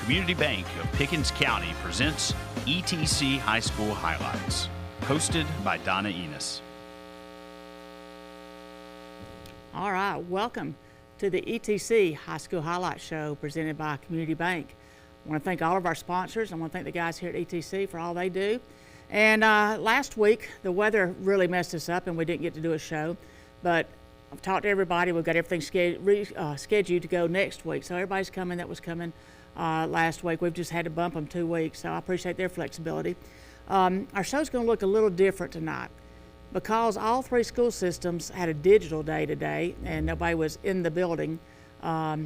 Community Bank of Pickens County presents ETC High School Highlights, hosted by Donna Enos. All right, welcome to the ETC High School Highlights Show presented by Community Bank. I want to thank all of our sponsors. I want to thank the guys here at ETC for all they do. And last week, the weather really messed us up and we didn't get to do a show. But I've talked to everybody. We've got everything scheduled to go next week. So everybody's coming that was coming last week. We've just had to bump them 2 weeks. So I appreciate their flexibility. Our show's going to look a little different tonight because all three school systems had a digital day today and nobody was in the building. I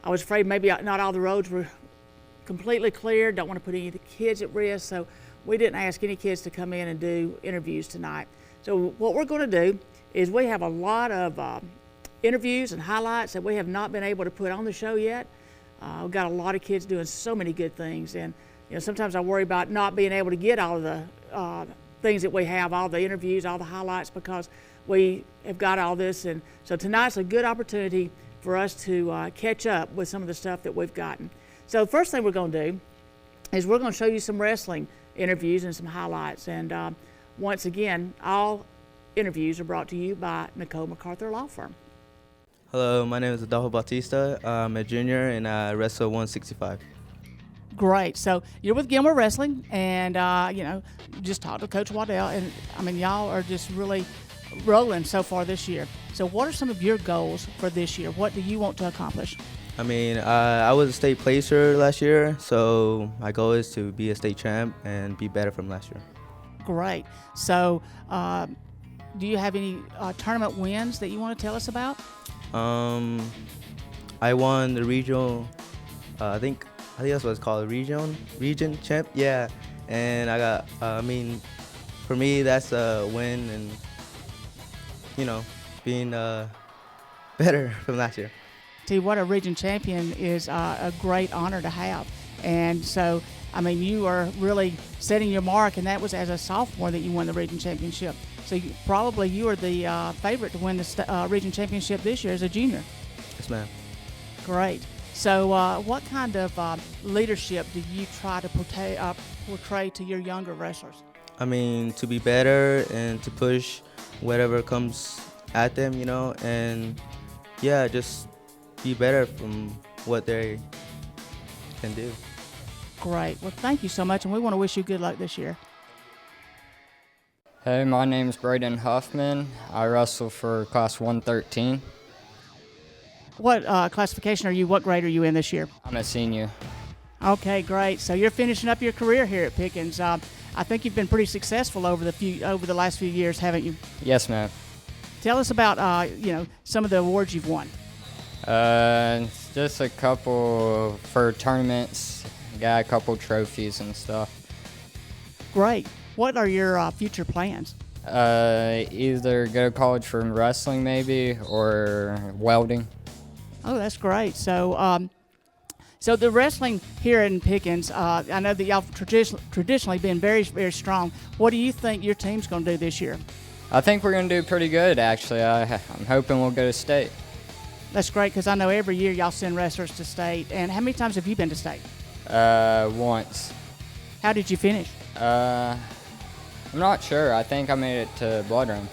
was afraid maybe not all the roads were completely clear. Don't want to put any of the kids at risk, so we didn't ask any kids to come in and do interviews tonight. So what we're going to do is we have a lot of interviews and highlights that we have not been able to put on the show yet. We've got a lot of kids doing so many good things, and sometimes I worry about not being able to get all of the things that we have, all the interviews, all the highlights, because we have got all this. And so tonight's a good opportunity for us to catch up with some of the stuff that we've gotten. So the first thing we're going to do is we're going to show you some wrestling interviews and some highlights. And once again, all interviews are brought to you by McArthur Law Firm. Hello, my name is Adolfo Bautista. I'm a junior and I wrestle 165. Great. So you're with Gilmer Wrestling, and just talked to Coach Waddell, and I mean y'all are just really rolling so far this year. So what are some of your goals for this year? What do you want to accomplish? I mean, I was a state placer last year, so my goal is to be a state champ and be better from last year. Great. So do you have any tournament wins that you want to tell us about? I won the regional, I think that's what it's called, region champ. Yeah, and I got. For me, that's a win, and being better from last year. See, what a region champion is a great honor to have, and so I mean you are really setting your mark, and that was as a sophomore that you won the region championship. So you are the favorite to win the region championship this year as a junior. Yes, ma'am. Great. So what kind of leadership do you try to portray to your younger wrestlers? I mean, to be better and to push whatever comes at them, and just be better from what they can do. Great. Well, thank you so much, and we want to wish you good luck this year. Hey, my name's Braden Huffman. I wrestle for Class 113. What classification are you? What grade are you in this year? I'm a senior. Okay, great. So you're finishing up your career here at Pickens. I think you've been pretty successful over the last few years, haven't you? Yes, ma'am. Tell us about some of the awards you've won. Just a couple for tournaments. Got a couple trophies and stuff. Great. What are your future plans? Either go to college for wrestling maybe, or welding. Oh, that's great. So so the wrestling here in Pickens, I know that y'all traditionally been very, very strong. What do you think your team's going to do this year? I think we're going to do pretty good, actually. I'm hoping we'll go to state. That's great, because I know every year y'all send wrestlers to state. And how many times have you been to state? Once. How did you finish? I'm not sure. I think I made it to Blood Run.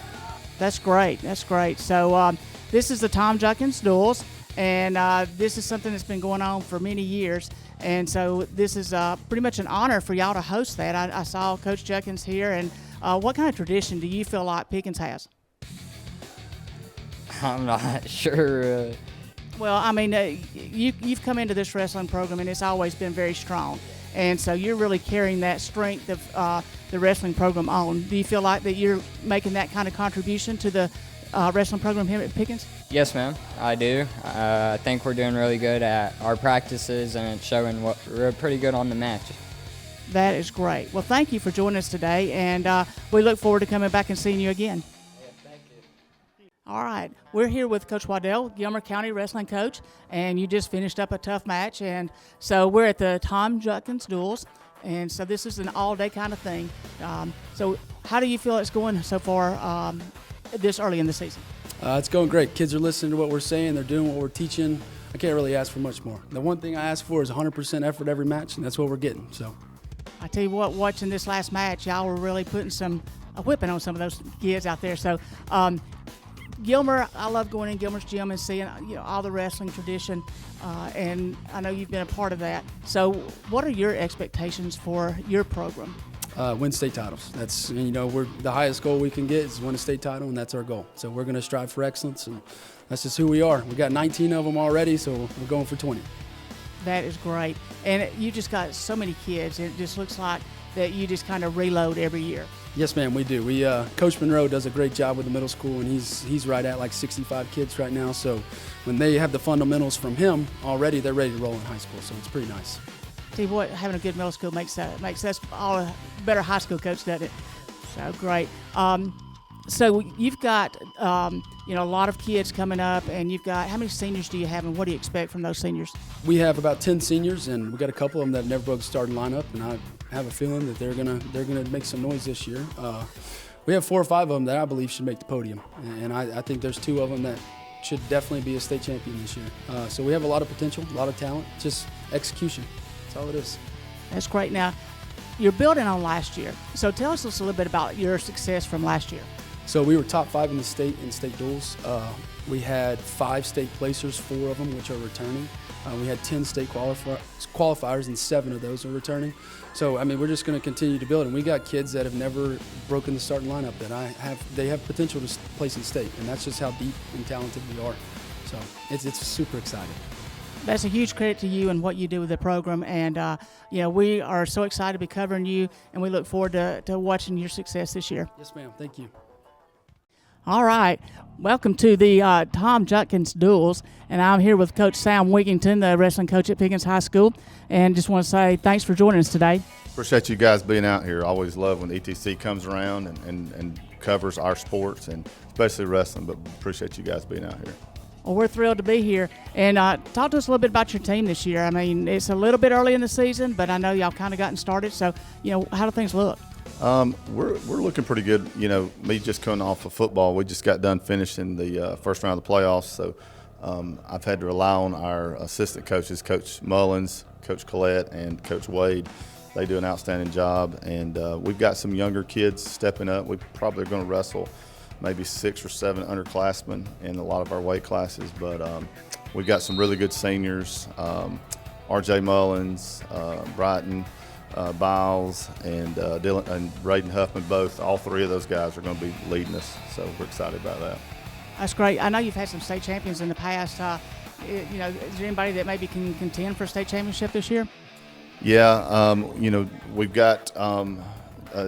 That's great. That's great. So this is the Tom Junkins Duels, and this is something that's been going on for many years. And so this is pretty much an honor for y'all to host that. I saw Coach Junkins here, and what kind of tradition do you feel like Pickens has? I'm not sure. Well, I mean, you've come into this wrestling program, and it's always been very strong. And so you're really carrying that strength of the wrestling program on. Do you feel like that you're making that kind of contribution to the wrestling program here at Pickens? Yes, ma'am, I do. I think we're doing really good at our practices, and it's showing we're pretty good on the match. That is great. Well, thank you for joining us today, and we look forward to coming back and seeing you again. Yeah, thank you. All right, we're here with Coach Waddell, Gilmer County wrestling coach, and you just finished up a tough match, and so we're at the Tom Junkins Duels, and so this is an all-day kind of thing. So how do you feel it's going so far this early in the season? It's going great. Kids are listening to what we're saying. They're doing what we're teaching. I can't really ask for much more. The one thing I ask for is 100% effort every match, and that's what we're getting. So, I tell you what, watching this last match, y'all were really putting a whipping on some of those kids out there. So, Gilmer, I love going in Gilmer's gym and seeing all the wrestling tradition, and I know you've been a part of that. So, what are your expectations for your program? Win state titles. That's we're the highest goal we can get is win a state title, and that's our goal. So we're going to strive for excellence, and that's just who we are. We got 19 of them already, so we're going for 20. That is great, and you just got so many kids. It just looks like that you just kind of reload every year. Yes, ma'am, we do. Coach Monroe does a great job with the middle school, and he's right at like 65 kids right now. So when they have the fundamentals from him already, they're ready to roll in high school. So it's pretty nice. See what having a good middle school makes us all a better high school coach, doesn't it? So great. So you've got a lot of kids coming up, and you've got how many seniors do you have, and what do you expect from those seniors? We have about 10 seniors, and we got a couple of them that have never broke the starting lineup, and I have a feeling that they're gonna make some noise this year. We have 4 or 5 of them that I believe should make the podium, and I think there's 2 of them that should definitely be a state champion this year. So we have a lot of potential, a lot of talent, just execution. That's all it is. That's great. Now, you're building on last year, so tell us just a little bit about your success from last year. So we were top 5 in the state in state duels. We had 5 state placers, 4 of them which are returning. We had 10 state qualifiers, and 7 of those are returning. So I mean, we're just going to continue to build, and we got kids that have never broken the starting lineup that they have potential to place in state, and that's just how deep and talented we are. So it's super exciting. That's a huge credit to you and what you do with the program, and we are so excited to be covering you, and we look forward to watching your success this year. Yes, ma'am. Thank you. All right, welcome to the Tom Judkins Duels, and I'm here with Coach Sam Wigington, the wrestling coach at Pickens High School, and just want to say thanks for joining us today. Appreciate you guys being out here. I always love when the ETC comes around and covers our sports, and especially wrestling, but appreciate you guys being out here. Well, we're thrilled to be here, and talk to us a little bit about your team this year. I mean, it's a little bit early in the season, but I know y'all kind of gotten started, so how do things look? We're looking pretty good. Me just coming off of football, we just got done finishing the first round of the playoffs. So I've had to rely on our assistant coaches, Coach Mullins, Coach Collette, and Coach Wade. They do an outstanding job, and we've got some younger kids stepping up. We probably are going to wrestle maybe 6 or 7 underclassmen in a lot of our weight classes, but we've got some really good seniors. R.J. Mullins, Brighton, Biles, and Dylan and Braden Huffman, all 3 of those guys are going to be leading us, so we're excited about that. That's great. I know you've had some state champions in the past. Is there anybody that maybe can contend for a state championship this year? Yeah, we've got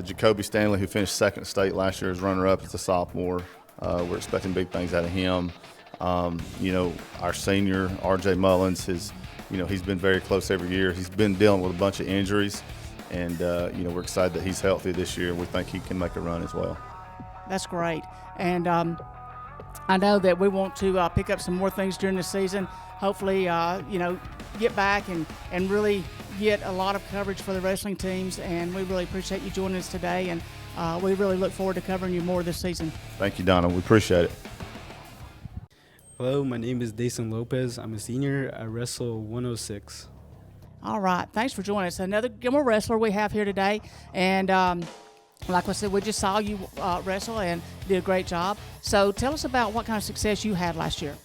Jacoby Stanley, who finished 2nd state last year as runner-up as a sophomore. We're expecting big things out of him. Our senior, R.J. Mullins, he's been very close every year. He's been dealing with a bunch of injuries, and we're excited that he's healthy this year. We think he can make a run as well. That's great. And I know that we want to pick up some more things during the season. Hopefully, get back and really get a lot of coverage for the wrestling teams. And we really appreciate you joining us today. And we really look forward to covering you more this season. Thank you, Donna. We appreciate it. Hello, my name is Dason Lopez. I'm a senior. I wrestle 106. All right. Thanks for joining us. Another Gilmore wrestler we have here today. And like I said, we just saw you wrestle and did a great job. So tell us about what kind of success you had last year.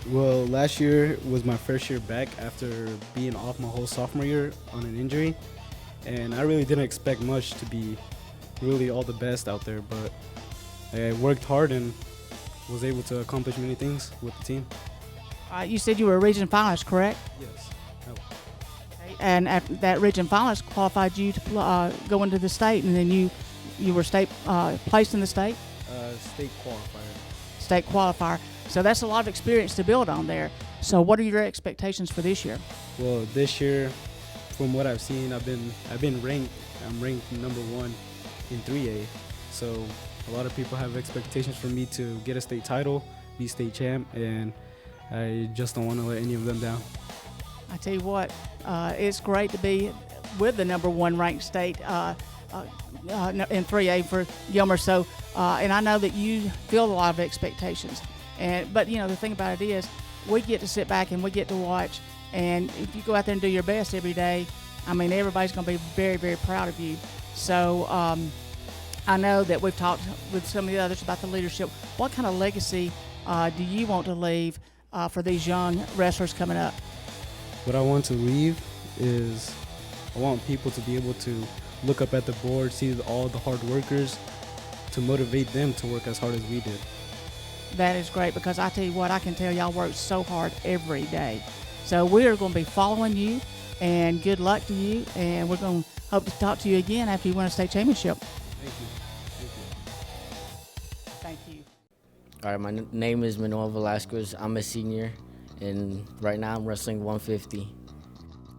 Well, last year was my first year back after being off my whole sophomore year on an injury. And I really didn't expect much to be really all the best out there, but I worked hard and was able to accomplish many things with the team. You said you were a region finalist, correct? Yes. Okay. And after that region finalist qualified you to go into the state, and then you were state placed in the state? State qualifier. State qualifier. So that's a lot of experience to build on there. So what are your expectations for this year? Well, this year, from what I've seen, I've been ranked. I'm ranked number 1 in 3A. So a lot of people have expectations for me to get a state title, be state champ, and I just don't want to let any of them down. I tell you what, it's great to be with the number 1 ranked state in 3A for Gilmer. So, and I know that you feel a lot of expectations. But the thing about it is, we get to sit back and we get to watch. And if you go out there and do your best every day, I mean, everybody's going to be very, very proud of you. So I know that we've talked with some of the others about the leadership. What kind of legacy do you want to leave for these young wrestlers coming up? What I want to leave is I want people to be able to look up at the board, see all the hard workers, to motivate them to work as hard as we did. That is great, because I tell you what, I can tell y'all work so hard every day. So we are going to be following you, and good luck to you, and we're going to hope to talk to you again after you win a state championship. Thank you. Thank you. All right, my name is Manuel Velasquez. I'm a senior, and right now I'm wrestling 150.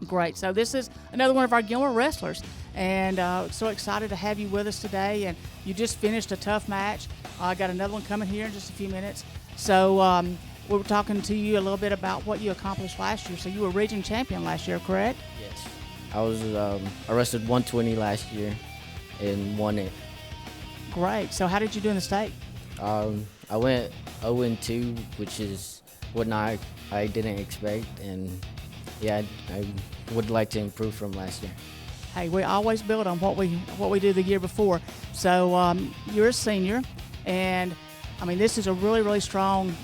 Great. So this is another one of our Gilmer wrestlers, and so excited to have you with us today. And you just finished a tough match. I got another one coming here in just a few minutes. So we were talking to you a little bit about what you accomplished last year. So you were region champion last year, correct? Yes. I wrestled 120 last year and won it. Great. So how did you do in the state? I went 0-2, which is what I didn't expect, and yeah, I would like to improve from last year. Hey, we always build on what we did the year before. So you're a senior, and I mean, this is a really, really strong,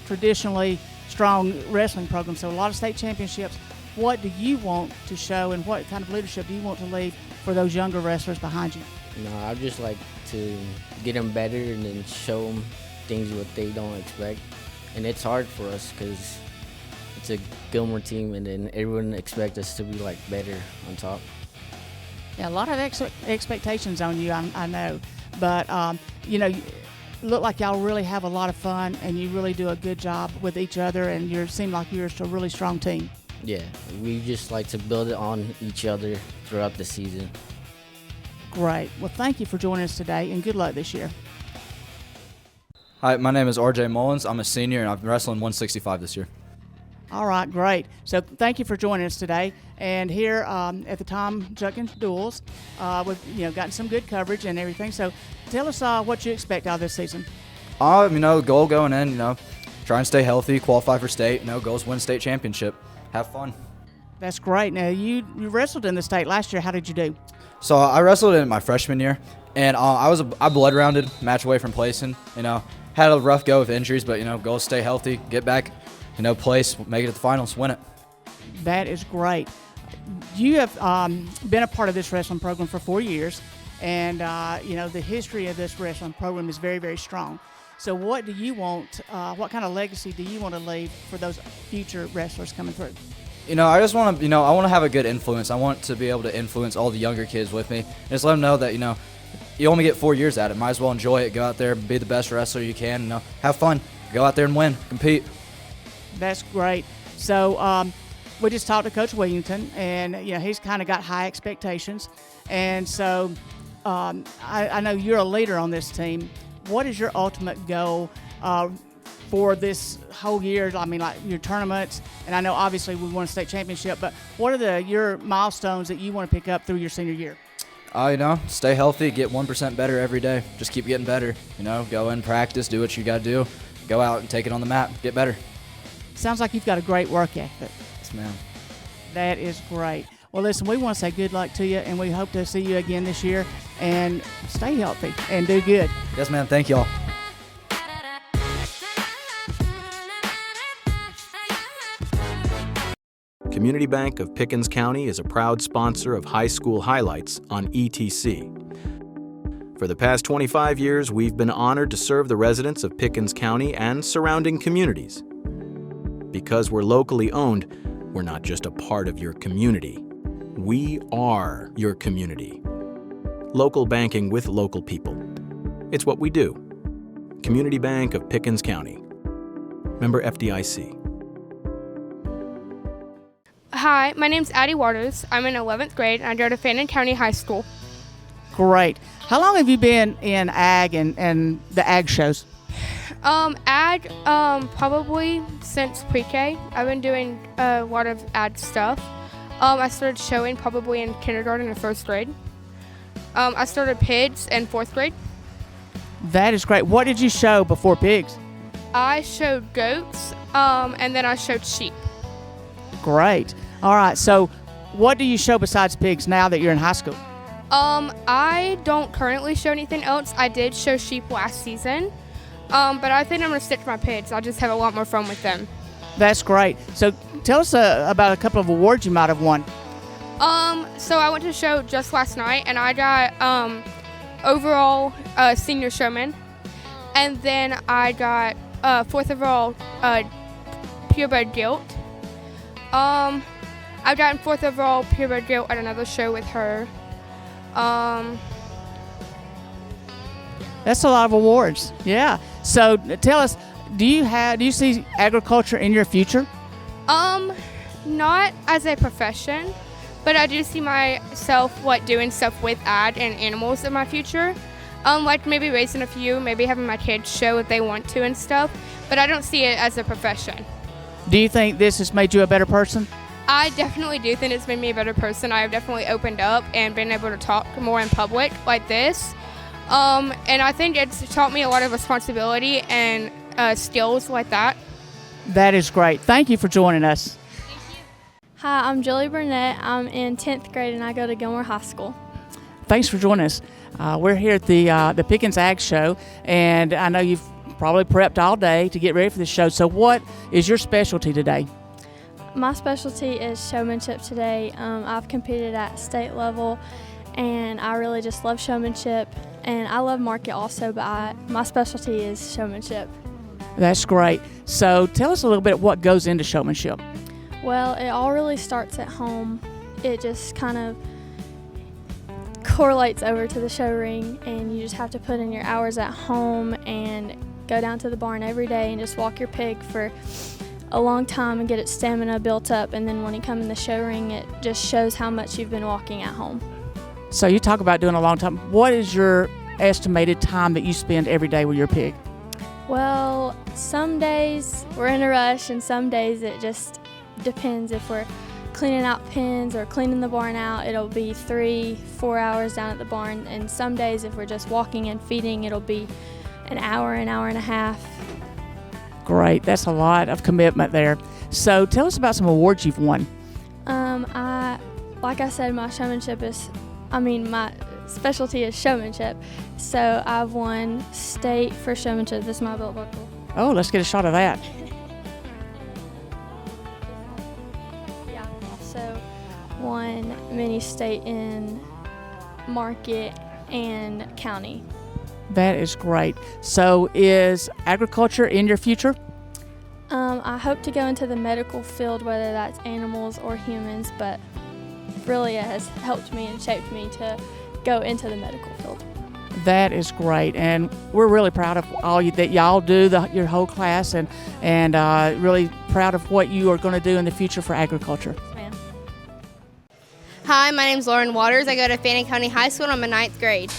traditionally strong wrestling program. So a lot of state championships. What do you want to show, and what kind of leadership do you want to leave for those younger wrestlers behind you? No, I'd just like to get them better and then show them things what they don't expect. And it's hard for us because it's a Gilmer team, and then everyone expects us to be like better on top. Yeah, a lot of expectations on you, I know. But, you know, you look like y'all really have a lot of fun, and you really do a good job with each other, and you seem like you're a really strong team. Yeah, we just like to build it on each other throughout the season. Great. Well, thank you for joining us today, and good luck this year. Hi, my name is RJ Mullins. I'm a senior, and I'm wrestling 165 this year. All right, great. So thank you for joining us today. And here at the Tom Judkins Duels, we've gotten some good coverage and everything. So tell us what you expect out of this season. Goal going in, try and stay healthy, qualify for state. Goals win state championship. Have fun. That's great. Now you wrestled in the state last year. How did you do? So I wrestled in my freshman year, and I blood rounded, match away from placing. Had a rough go with injuries, but goal is stay healthy, get back, place, make it to the finals, win it. That is great. You have been a part of this wrestling program for 4 years, and the history of this wrestling program is very, very strong. So what do you want, what kind of legacy do you want to leave for those future wrestlers coming through? I just want to, I want to have a good influence. I want to be able to influence all the younger kids with me, and just let them know that, you only get 4 years at it. Might as well enjoy it. Go out there, be the best wrestler you can, have fun. Go out there and win, compete. That's great. So we just talked to Coach Willington, and he's kind of got high expectations. And so I know you're a leader on this team. What is your ultimate goal for this whole year? I mean, like your tournaments, and I know obviously we won a state championship, but what are your milestones that you want to pick up through your senior year? Stay healthy, get 1% better every day. Just keep getting better. Go in, practice, do what you got to do. Go out and take it on the map, get better. Sounds like you've got a great work ethic. Yes, ma'am. That is great. Well, listen, we want to say good luck to you, and we hope to see you again this year. And stay healthy and do good. Yes, ma'am. Thank y'all. Community Bank of Pickens County is a proud sponsor of High School Highlights on ETC. For the past 25 years, we've been honored to serve the residents of Pickens County and surrounding communities. Because we're locally owned, we're not just a part of your community. We are your community. Local banking with local people. It's what we do. Community Bank of Pickens County. Member FDIC. Hi, my name's Addie Waters. I'm in 11th grade, and I go to Fannin County High School. Great. How long have you been in ag and the ag shows? Ag, probably since pre-K. I've been doing a lot of ag stuff. I started showing probably in kindergarten and first grade. I started pigs in 4th grade. That is great. What did you show before pigs? I showed goats, and then I showed sheep. Great. All right. So what do you show besides pigs now that you're in high school? I don't currently show anything else. I did show sheep last season, but I think I'm going to stick to my pigs. I'll just have a lot more fun with them. That's great. So tell us about a couple of awards you might have won. So I went to show just last night, and I got overall senior showman, and then I got fourth overall purebred gilt. I've gotten fourth overall purebred gilt at another show with her. That's a lot of awards. Yeah. So tell us, do you see agriculture in your future? Not as a profession, but I do see myself doing stuff with ag and animals in my future. Like maybe raising a few, maybe having my kids show if they want to and stuff, but I don't see it as a profession. Do you think this has made you a better person? I definitely do think it's made me a better person. I have definitely opened up and been able to talk more in public like this. And I think it's taught me a lot of responsibility and skills like that. That is great. Thank you for joining us. Hi, I'm Julie Burnett. I'm in 10th grade and I go to Gilmore High School. Thanks for joining us. We're here at the Pickens Ag Show, and I know you've probably prepped all day to get ready for this show. So what is your specialty today? My specialty is showmanship today. I've competed at state level, and I really just love showmanship. And I love market also, but my specialty is showmanship. That's great. So tell us a little bit what goes into showmanship. Well, it all really starts at home. It just kind of correlates over to the show ring, and you just have to put in your hours at home and go down to the barn every day and just walk your pig for a long time and get its stamina built up, and then when you come in the show ring, it just shows how much you've been walking at home. So you talk about doing a long time. What is your estimated time that you spend every day with your pig? Well, some days we're in a rush, and some days it just depends. If we're cleaning out pens or cleaning the barn out, it'll be 3-4 hours down at the barn, and some days if we're just walking and feeding, it'll be an hour and a half. Great. That's a lot of commitment there. So tell us about some awards you've won. Like I said, my specialty is showmanship. So I've won state for showmanship. This is my belt buckle. Oh, let's get a shot of that. Yeah, also won mini state in market and county. That is great. So is agriculture in your future? I hope to go into the medical field, whether that's animals or humans, but really it has helped me and shaped me to go into the medical field. That is great, and we're really proud of all that y'all do, your whole class, and really proud of what you are going to do in the future for agriculture. Ma'am. Hi, my name's Lauren Waters. I go to Fannin County High School, and I'm in 9th grade.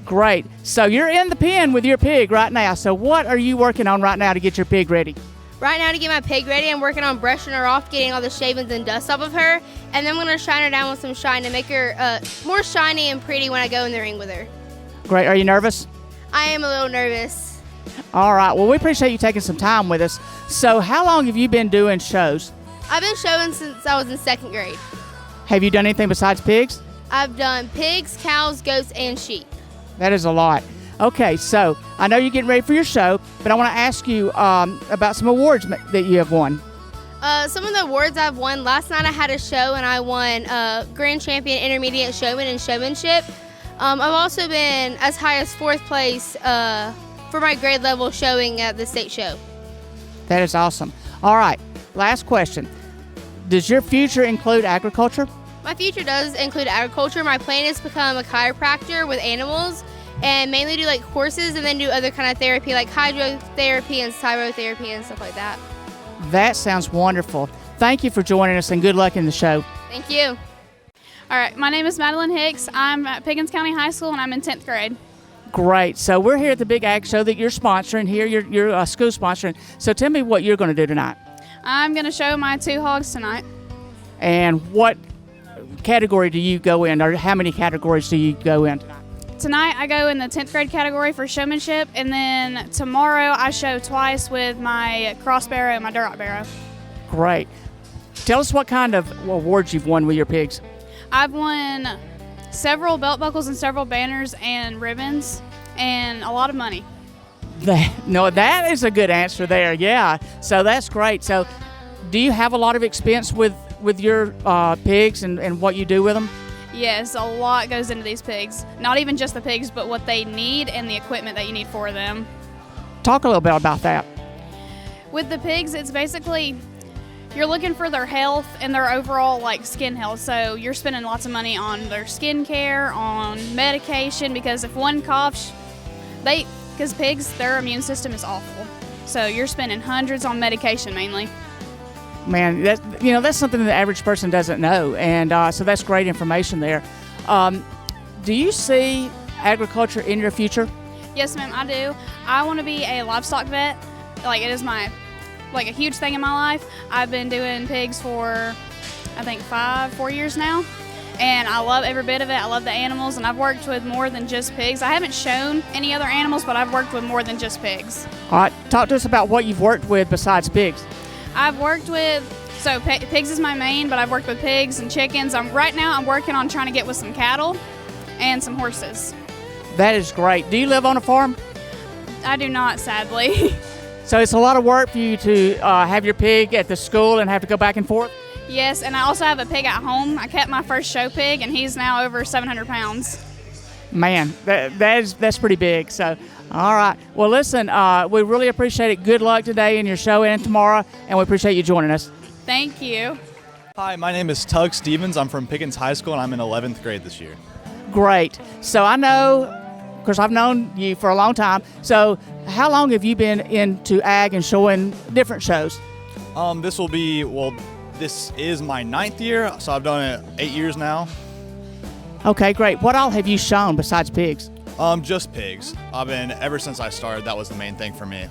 Great. So you're in the pen with your pig right now. So what are you working on right now to get your pig ready? Right now, to get my pig ready, I'm working on brushing her off, getting all the shavings and dust off of her, and then I'm going to shine her down with some shine to make her more shiny and pretty when I go in the ring with her. Great. Are you nervous? I am a little nervous. All right. Well, we appreciate you taking some time with us. So how long have you been doing shows? I've been showing since I was in 2nd grade. Have you done anything besides pigs? I've done pigs, cows, goats, and sheep. That is a lot. Okay, so I know you're getting ready for your show, but I want to ask you about some awards that you have won. Some of the awards I've won, last night I had a show and I won Grand Champion Intermediate Showman and Showmanship. I've also been as high as 4th place for my grade level showing at the state show. That is awesome. All right, last question. Does your future include agriculture? My future does include agriculture. My plan is to become a chiropractor with animals and mainly do like horses and then do other kind of therapy like hydrotherapy and pyrotherapy and stuff like that. That sounds wonderful. Thank you for joining us and good luck in the show. Thank you. All right, my name is Madeline Hicks. I'm at Pickens County High School and I'm in 10th grade. Great. So we're here at the Big Ag Show that you're sponsoring here, your school sponsoring. So tell me what you're going to do tonight. I'm going to show my 2 hogs tonight. And what category do you go in, or how many categories do you go in tonight? Tonight I go in the 10th grade category for showmanship, and then tomorrow I show twice with my cross barrow and my Duroc barrow. Great. Tell us what kind of awards you've won with your pigs. I've won several belt buckles and several banners and ribbons and a lot of money. That is a good answer there, yeah. So that's great. So do you have a lot of experience with your pigs and what you do with them? Yes, a lot goes into these pigs. Not even just the pigs, but what they need and the equipment that you need for them. Talk a little bit about that. With the pigs, it's basically you're looking for their health and their overall skin health. So you're spending lots of money on their skin care, on medication, because if one coughs, because pigs, their immune system is awful. So you're spending hundreds on medication mainly. Man, that's something the average person doesn't know, and so that's great information there. Do you see agriculture in your future? Yes, ma'am, I do. I want to be a livestock vet. It is my a huge thing in my life. I've been doing pigs for I think 4 years now, and I love every bit of it. I love the animals, and I've worked with more than just pigs. I haven't shown any other animals, but I've worked with more than just pigs. All right, talk to us about what you've worked with besides pigs. I've worked with, pigs is my main, but I've worked with pigs and chickens. Right now I'm working on trying to get with some cattle and some horses. That is great. Do you live on a farm? I do not, sadly. So it's a lot of work for you to have your pig at the school and have to go back and forth? Yes, and I also have a pig at home. I kept my first show pig, and he's now over 700 pounds. Man, that's pretty big. So, all right. Well, listen, we really appreciate it. Good luck today in your show and tomorrow, and we appreciate you joining us. Thank you. Hi, my name is Tug Stevens. I'm from Pickens High School, and I'm in 11th grade this year. Great. So I know, of course, I've known you for a long time. So how long have you been into ag and showing different shows? This is my 9th year, so I've done it 8 years now. Okay, great. What all have you shown besides pigs? Just pigs. Ever since I started, that was the main thing for me.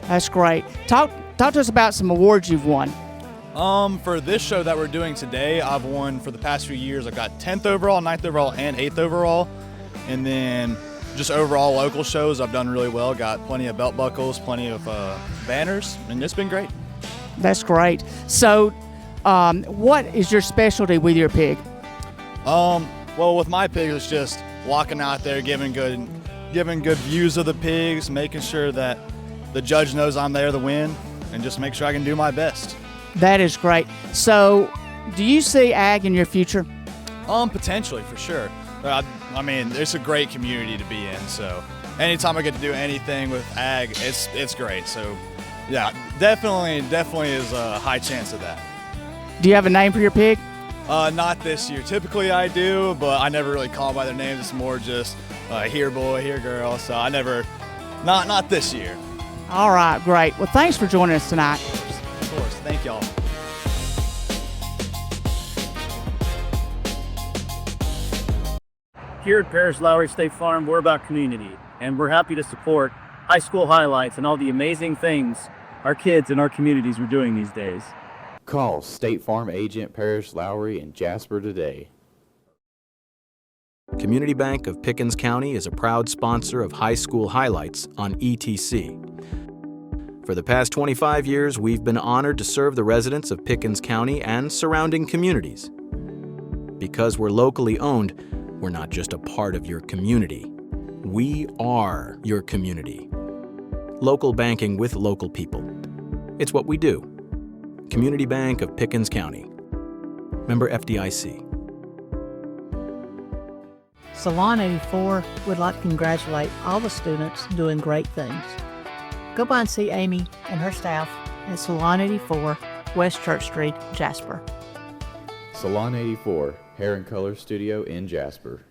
That's great. Talk to us about some awards you've won. For this show that we're doing today, I've won for the past few years. I got 10th overall, 9th overall, and 8th overall. And then just overall local shows, I've done really well. Got plenty of belt buckles, plenty of banners, and it's been great. That's great. So what is your specialty with your pig? Well, with my pigs, it's just walking out there, giving good views of the pigs, making sure that the judge knows I'm there to win, and just make sure I can do my best. That is great. So, do you see ag in your future? Potentially, for sure. It's a great community to be in. So, anytime I get to do anything with ag, it's great. So, yeah, definitely is a high chance of that. Do you have a name for your pig? Not this year. Typically I do, but I never really call them by their names. It's more just here boy, here girl. So I never, not this year. All right, great. Well, thanks for joining us tonight. Of course. Thank y'all. Here at Parish Lowrie State Farm, we're about community, and we're happy to support high school highlights and all the amazing things our kids and our communities are doing these days. Call State Farm agent Parish Lowrie and Jasper today. Community Bank of Pickens County is a proud sponsor of High School Highlights on ETC. For the past 25 years, we've been honored to serve the residents of Pickens County and surrounding communities. Because we're locally owned, we're not just a part of your community. We are your community. Local banking with local people. It's what we do. Community Bank of Pickens County. Member FDIC. Salon 84 would like to congratulate all the students doing great things. Go by and see Amy and her staff at Salon 84, West Church Street, Jasper. Salon 84, Hair and Color Studio in Jasper.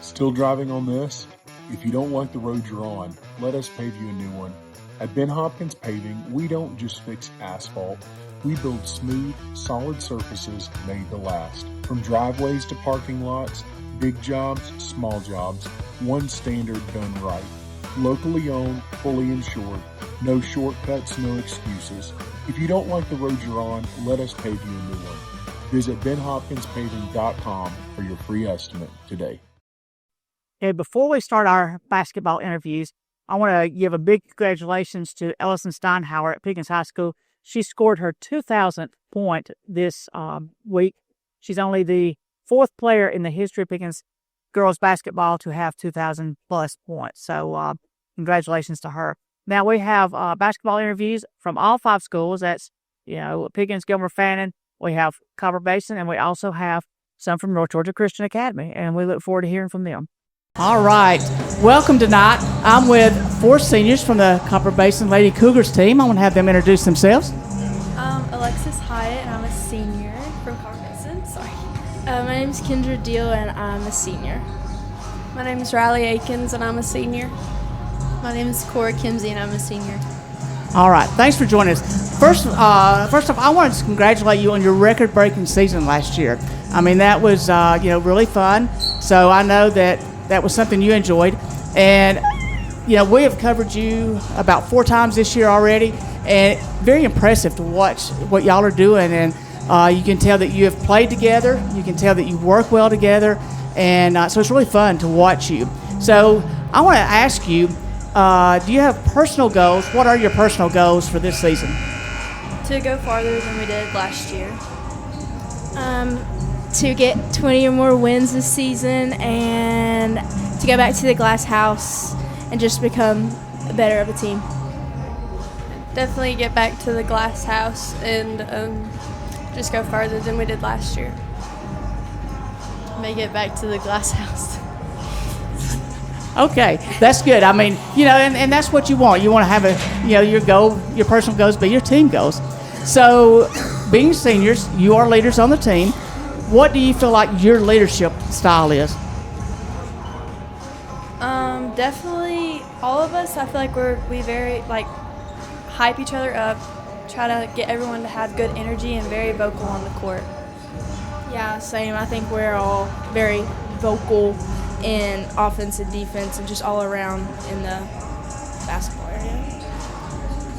Still driving on this? If you don't like the road you're on, let us pave you a new one. At Ben Hopkins Paving, we don't just fix asphalt. We build smooth, solid surfaces made to last. From driveways to parking lots, big jobs, small jobs, one standard done right. Locally owned, fully insured, no shortcuts, no excuses. If you don't like the road you're on, let us pave you a new one. Visit benhopkinspaving.com for your free estimate today. And before we start our basketball interviews, I want to give a big congratulations to Ellison Steinhauer at Pickens High School. She scored her 2,000th point this week. She's only the 4th player in the history of Pickens girls basketball to have 2,000 plus points. So congratulations to her. Now we have basketball interviews from all 5 schools. That's, Pickens, Gilmer, Fannin. We have Carver Basin, and we also have some from North Georgia Christian Academy, and we look forward to hearing from them. All right. Welcome tonight. I'm with 4 seniors from the Carver Basin Lady Cougars team. I want to have them introduce themselves. Alexis Hyatt, and I'm a senior from Carver Basin. Sorry. My name's Kendra Deal, and I'm a senior. My name is Riley Akins, and I'm a senior. My name is Cora Kimsey, and I'm a senior. All right. Thanks for joining us. First off, I wanted to congratulate you on your record-breaking season last year. I mean, that was, really fun. So I know that was something you enjoyed. And, we have covered you about 4 times this year already. And very impressive to watch what y'all are doing. And you can tell that you have played together. You can tell that you work well together. And so it's really fun to watch you. So I want to ask you, do you have personal goals? What are your personal goals for this season? To go farther than we did last year. To get 20 or more wins this season, and to go back to the glass house and just become better of a team. Definitely get back to the glass house and just go farther than we did last year. Make it back to the glass house. Okay, that's good. I mean, and that's what you want. You want to have your goal, your personal goals, but your team goals. So, being seniors, you are leaders on the team. What do you feel like your leadership style is? Definitely all of us. I feel like we very hype each other up, try to get everyone to have good energy and very vocal on the court. Yeah, same. I think we're all very vocal in offense and defense and just all around in the basketball area.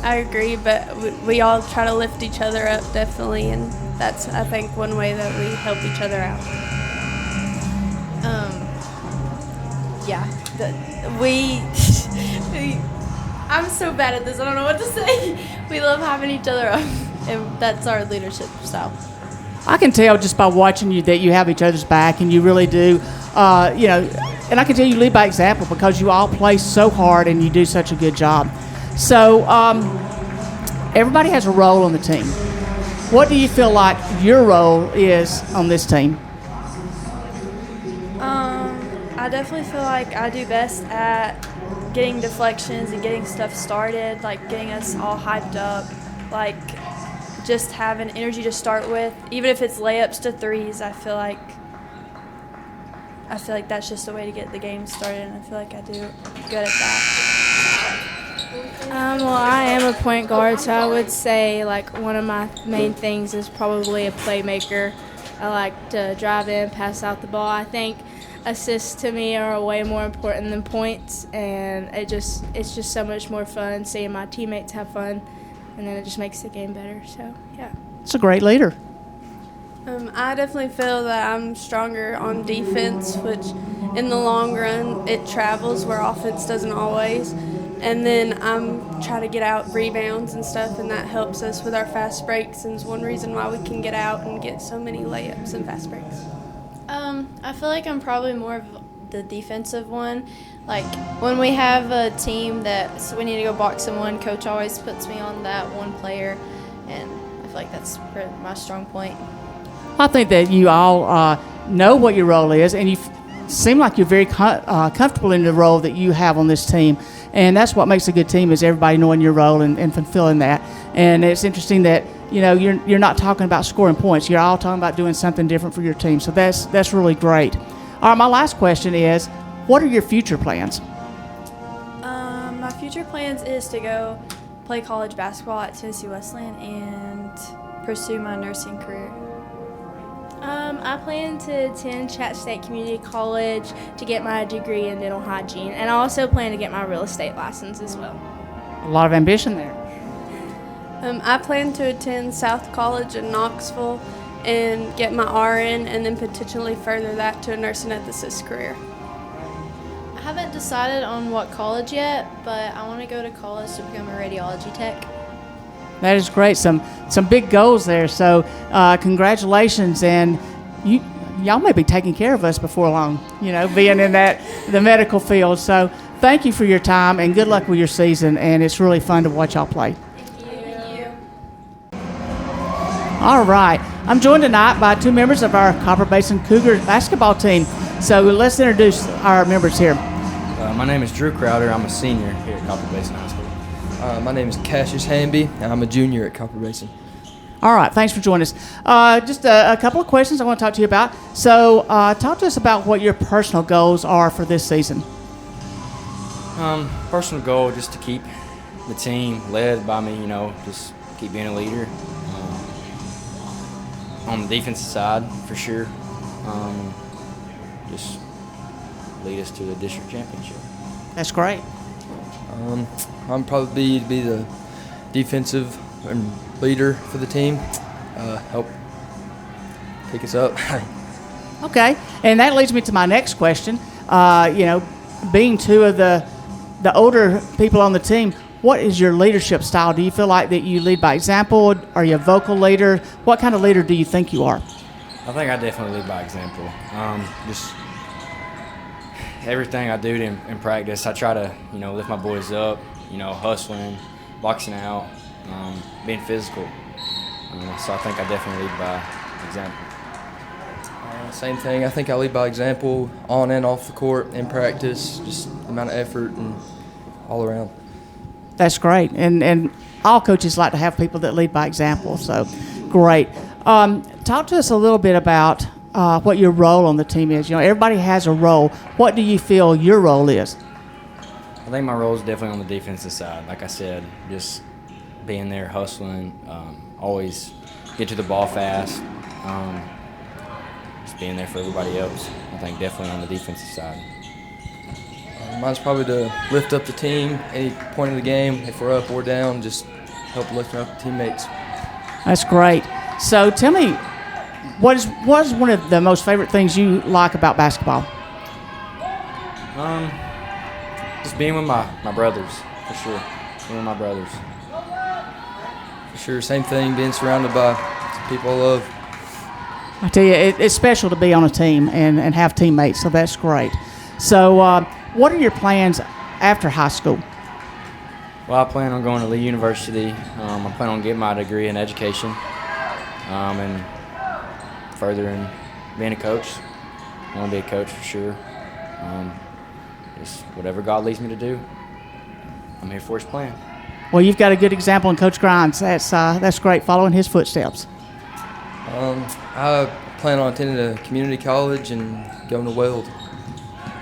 I agree, but we all try to lift each other up, definitely, and that's, I think, one way that we help each other out. I'm so bad at this, I don't know what to say. We love having each other up, and that's our leadership style. I can tell just by watching you that you have each other's back, and you really do. And I can tell you lead by example because you all play so hard and you do such a good job. So everybody has a role on the team. What do you feel like your role is on this team? I definitely feel like I do best at getting deflections and getting stuff started, like getting us all hyped up, like just having energy to start with. Even if it's layups to threes, I feel like that's just a way to get the game started, and I feel like I do good at that. Well, I am a point guard, so I would say one of my main things is probably a playmaker. I like to drive in, pass out the ball. I think assists to me are way more important than points, and it's just so much more fun seeing my teammates have fun, and then it just makes the game better. So yeah. It's a great leader. I definitely feel that I'm stronger on defense, which in the long run it travels where offense doesn't always. And then I'm trying to get out rebounds and stuff, and that helps us with our fast breaks, and is one reason why we can get out and get so many layups and fast breaks. I feel like I'm probably more of the defensive one. Like when we have a team that we need to go box someone, coach always puts me on that one player, and I feel like that's my strong point. I think that you all know what your role is, and you seem like you're very comfortable in the role that you have on this team. And that's what makes a good team, is everybody knowing your role and fulfilling that. And it's interesting that you're not talking about scoring points. You're all talking about doing something different for your team. So that's really great. All right, my last question is, what are your future plans? My future plans is to go play college basketball at Tennessee Wesleyan and pursue my nursing career. I plan to attend Chat State Community College to get my degree in dental hygiene, and I also plan to get my real estate license as well. A lot of ambition there. I plan to attend South College in Knoxville and get my RN, and then potentially further that to a nursing ethicist career. haven't decided on what college yet, but I want to go to college to become a radiology tech. That is great. Some big goals there. So congratulations, and y'all may be taking care of us before long. Being in the medical field. So thank you for your time, and good luck with your season. And it's really fun to watch y'all play. Thank you. All right. I'm joined tonight by two members of our Copper Basin Cougars basketball team. So let's introduce our members here. My name is Drew Crowder. I'm a senior here at Copper Basin High School. My name is Cassius Hamby, and I'm a junior at Copper Basin. All right, thanks for joining us. Just a couple of questions I want to talk to you about. So talk to us about what your personal goals are for this season. Personal goal, just to keep the team led by me, just keep being a leader. On the defensive side, for sure. Just lead us to the district championship. That's great. I'm probably be the defensive and leader for the team. Help pick us up. Okay, and that leads me to my next question. Being two of the older people on the team, what is your leadership style? Do you feel like that you lead by example? Are you a vocal leader? What kind of leader do you think you are? I think I definitely lead by example. Just everything I do in practice, I try to, lift my boys up, hustling, boxing out, being physical. So I think I definitely lead by example. Same thing. I think I lead by example on and off the court in practice, just the amount of effort and all around. That's great. And all coaches like to have people that lead by example, so great. Talk to us a little bit about what your role on the team is. Everybody has a role. What do you feel your role is? I think my role is definitely on the defensive side. Like I said, just being there, hustling, always get to the ball fast, just being there for everybody else. I think definitely on the defensive side. Mine's probably to lift up the team any point of the game. If we're up or down, just help lift up the teammates. That's great. So tell me, what is one of the most favorite things you like about basketball? Just being with my brothers, for sure. Being with my brothers. For sure, same thing, being surrounded by people I love. I tell you, it's special to be on a team and have teammates, so that's great. So what are your plans after high school? Well, I plan on going to Lee University. I plan on getting my degree in education and furthering being a coach. I want to be a coach for sure. Just whatever God leads me to do, I'm here for His plan. Well, you've got a good example in Coach Grimes. That's great, following his footsteps. I plan on attending a community college and going to Weld.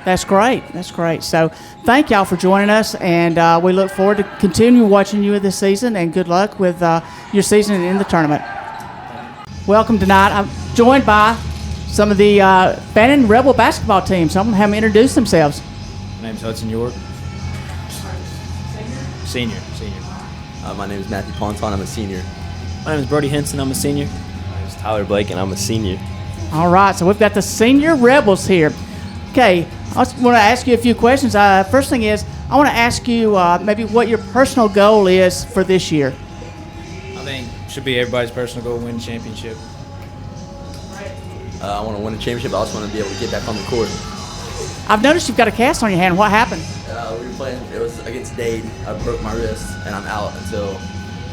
That's great. That's great. So thank y'all for joining us, and we look forward to continue watching you this season, and good luck with your season in the tournament. Welcome tonight. I'm joined by some of the Bannon Rebel basketball team. So I'm going to have them introduce themselves. My name's Hudson York. Senior. My name is Matthew Ponton. I'm a senior. My name is Brody Henson. I'm a senior. My name is Tyler Blake, and I'm a senior. All right, so we've got the senior Rebels here. Okay, I want to ask you a few questions. First thing is, I want to ask you maybe what your personal goal is for this year. I think it should be everybody's personal goal, win the championship. I want to win a championship. I also want to be able to get back on the court. I've noticed you've got a cast on your hand. What happened? We were playing. It was against Dade. I broke my wrist, and I'm out until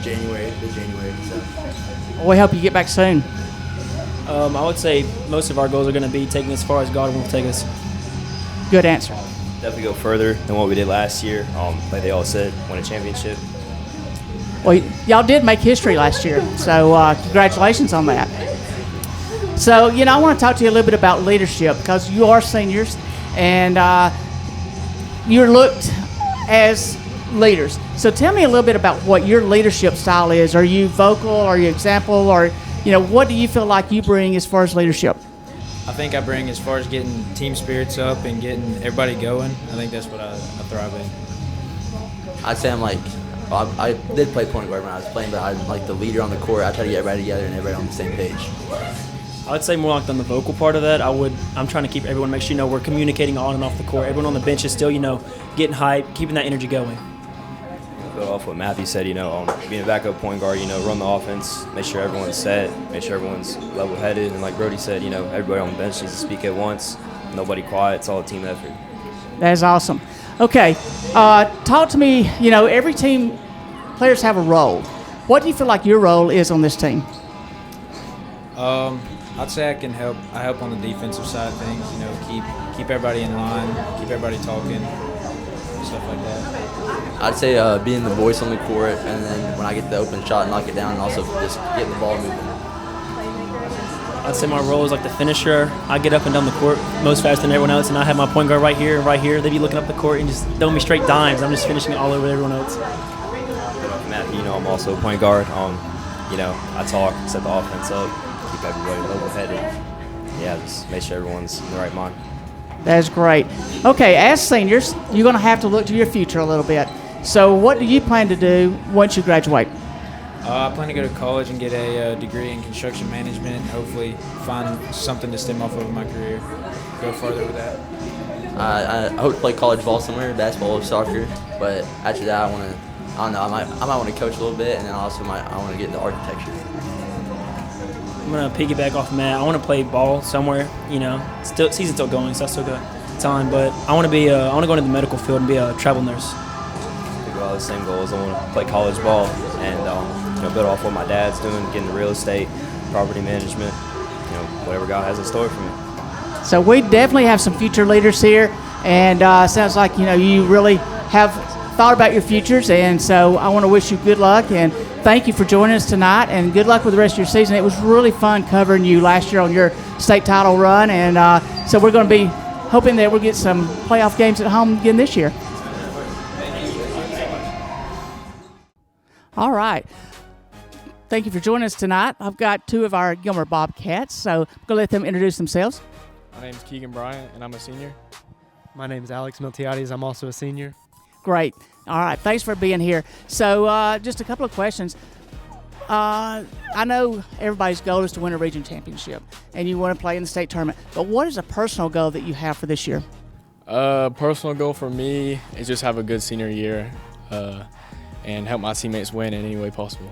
January. So. Well, we hope you get back soon. I would say most of our goals are going to be taking as far as God will take us. Good answer. Definitely go further than what we did last year. Like they all said, win a championship. Well, y'all did make history last year, so congratulations on that. So, I want to talk to you a little bit about leadership, because you are seniors, and you're looked as leaders. So tell me a little bit about what your leadership style is. Are you vocal? Are you example? Or, what do you feel like you bring as far as leadership? I think I bring as far as getting team spirits up and getting everybody going. I think that's what I thrive in. I'd say I'm I did play point guard when I was playing, but I'm like the leader on the court. I try to get everybody together and everybody on the same page. I would say more like on the vocal part of that. I'm trying to keep everyone, make sure, we're communicating on and off the court. Everyone on the bench is still, getting hype, keeping that energy going. Go off what Matthew said, being a backup point guard, run the offense, make sure everyone's set, make sure everyone's level-headed, and like Brody said, everybody on the bench needs to speak at once, nobody quiet, it's all a team effort. That's awesome. Okay, talk to me, every team, players have a role. What do you feel like your role is on this team? I'd say I help on the defensive side of things, keep everybody in line, keep everybody talking, stuff like that. I'd say being the voice on the court, and then when I get the open shot, knock it down, and also just getting the ball moving. I'd say my role is like the finisher. I get up and down the court most faster than everyone else, and I have my point guard right here. They be looking up the court and just throwing me straight dimes. I'm just finishing it all over everyone else. Matthew, I'm also a point guard. I talk, set the offense up, keep everybody level-headed. Yeah, just make sure everyone's in the right mind. That's great. Okay, as seniors, you're going to have to look to your future a little bit. So what do you plan to do once you graduate? I plan to go to college and get a degree in construction management, hopefully find something to stem off of in my career, go further with that. I hope to play college ball somewhere, basketball or soccer, but after that I might want to coach a little bit, and then also I want to get into architecture. I'm going to piggyback off Matt. I want to play ball somewhere, season's still going, so I still got time, but I want to go into the medical field and be a travel nurse. We got all the same goals. I want to play college ball and build off what my dad's doing, get into real estate, property management, whatever God has in store for me. So we definitely have some future leaders here, and sounds like you really have thought about your futures, and so I want to wish you good luck and thank you for joining us tonight, and good luck with the rest of your season. It was really fun covering you last year on your state title run, and so we're going to be hoping that we'll get some playoff games at home again this year. All right. Thank you for joining us tonight. I've got two of our Gilmer Bobcats, so I'm going to let them introduce themselves. My name's Keegan Bryant, and I'm a senior. My name's Alex Miltiades. I'm also a senior. Great. All right. Thanks for being here. So just a couple of questions. I know everybody's goal is to win a region championship, and you want to play in the state tournament, but what is a personal goal that you have for this year? Personal goal for me is just have a good senior year and help my teammates win in any way possible.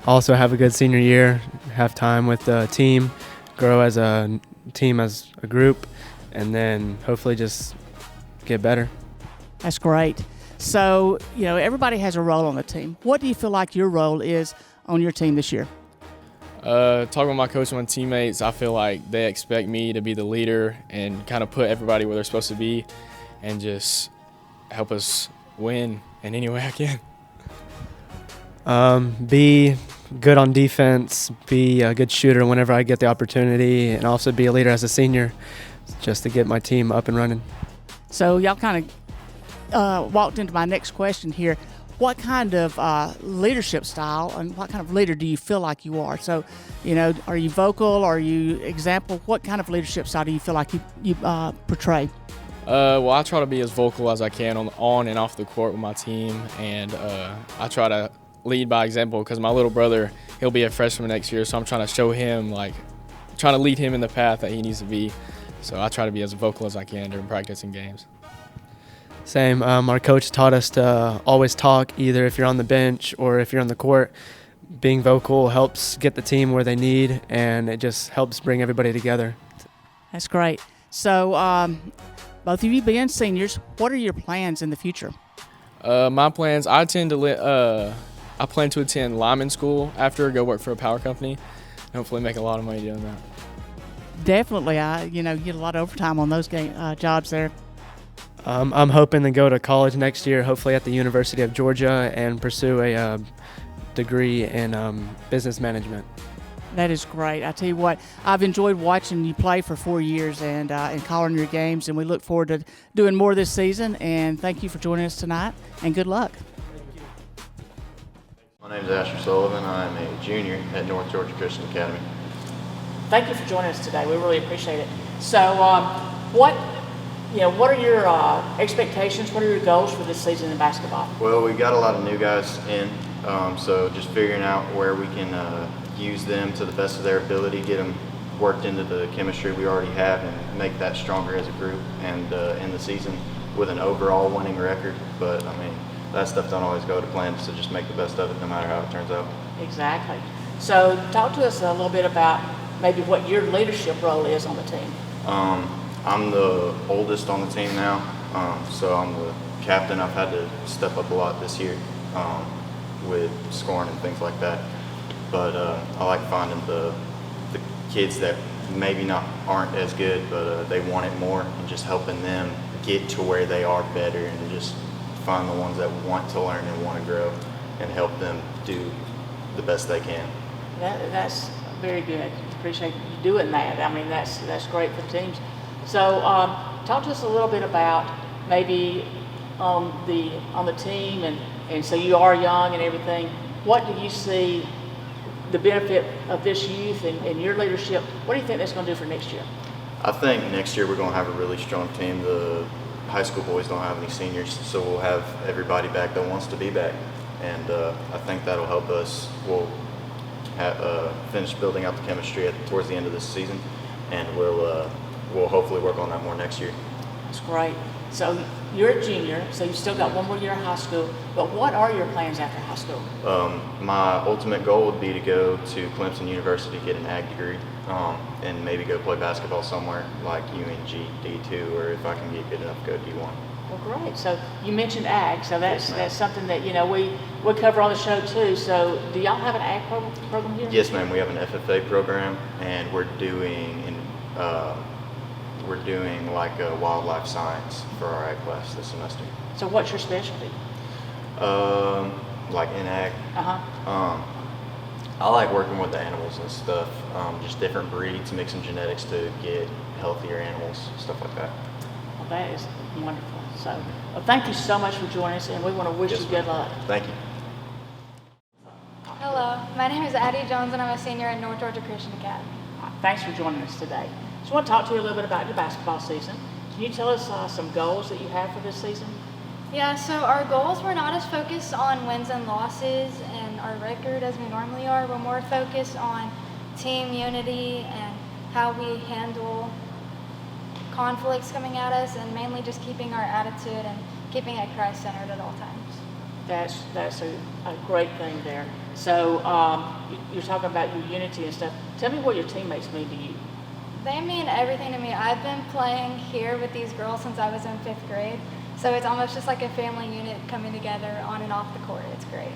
Also have a good senior year, have time with the team, grow as a team, as a group, and then hopefully just get better. That's great. So, everybody has a role on the team. What do you feel like your role is on your team this year? Talking with my coach and my teammates, I feel like they expect me to be the leader and kind of put everybody where they're supposed to be and just help us win in any way I can. Be good on defense, be a good shooter whenever I get the opportunity, and also be a leader as a senior just to get my team up and running. So y'all kind of walked into my next question here. What kind of leadership style and what kind of leader do you feel like you are? So, are you vocal? Are you example? What kind of leadership style do you feel like you portray? Well, I try to be as vocal as I can on and off the court with my team, and I try to lead by example because my little brother, he'll be a freshman next year, so I'm trying to show him, trying to lead him in the path that he needs to be. So I try to be as vocal as I can during practice and games. Same. Our coach taught us to always talk, either if you're on the bench or if you're on the court. Being vocal helps get the team where they need, and it just helps bring everybody together. That's great. So both of you being seniors, what are your plans in the future? My plans, I plan to attend lineman school after, go work for a power company, and hopefully make a lot of money doing that. Definitely. Get a lot of overtime on those jobs there. I'm hoping to go to college next year, hopefully at the University of Georgia, and pursue a degree in business management. That is great. I tell you what, I've enjoyed watching you play for 4 years and calling your games, and we look forward to doing more this season. And thank you for joining us tonight, and good luck. My name is Jasper Sullivan. I'm a junior at North Georgia Christian Academy. Thank you for joining us today. We really appreciate it. So, what are your expectations? What are your goals for this season in basketball? Well, we got a lot of new guys in, so just figuring out where we can use them to the best of their ability, get them worked into the chemistry we already have, and make that stronger as a group and end the season with an overall winning record. But I mean, that stuff don't always go to plan, so just make the best of it no matter how it turns out. Exactly. So talk to us a little bit about maybe what your leadership role is on the team. I'm the oldest on the team now, so I'm the captain. I've had to step up a lot this year with scoring and things like that. But I like finding the kids that maybe aren't as good, but they want it more, and just helping them get to where they are better, and just find the ones that want to learn and want to grow, and help them do the best they can. That's very good. Appreciate you doing that. I mean, that's great for teams. So talk to us a little bit about maybe on the team, and so you are young and everything. What do you see the benefit of this youth and your leadership? What do you think that's going to do for next year? I think next year we're going to have a really strong team. The high school boys don't have any seniors, so we'll have everybody back that wants to be back. And I think that'll help us. We'll finish building out the chemistry towards the end of this season, and we'll hopefully work on that more next year. That's great. So you're a junior, so you've still got one more year of high school, but what are your plans after high school? My ultimate goal would be to go to Clemson University, get an ag degree, and maybe go play basketball somewhere like UNG D2, or if I can get good enough, go D1. Well, great. So you mentioned ag, so that's something that we cover on the show too. So do y'all have an ag program here? Yes, ma'am. We have an FFA program, and we're doing like a wildlife science for our ag class this semester. So what's your specialty? Like in ag. I like working with the animals and stuff, just different breeds, mixing genetics to get healthier animals, stuff like that. Well, that is wonderful. So, thank you so much for joining us, and we want to wish you good luck. Thank you. Hello, my name is Addie Jones, and I'm a senior at North Georgia Christian Academy. Thanks for joining us today. Just want to talk to you a little bit about your basketball season. Can you tell us some goals that you have for this season? Yeah, so our goals were not as focused on wins and losses and our record as we normally are. We're more focused on team unity and how we handle conflicts coming at us, and mainly just keeping our attitude and keeping it Christ-centered at all times. That's a great thing there. So you're talking about your unity and stuff. Tell me what your teammates mean to you. They mean everything to me. I've been playing here with these girls since I was in 5th grade, so it's almost just like a family unit coming together on and off the court. It's great.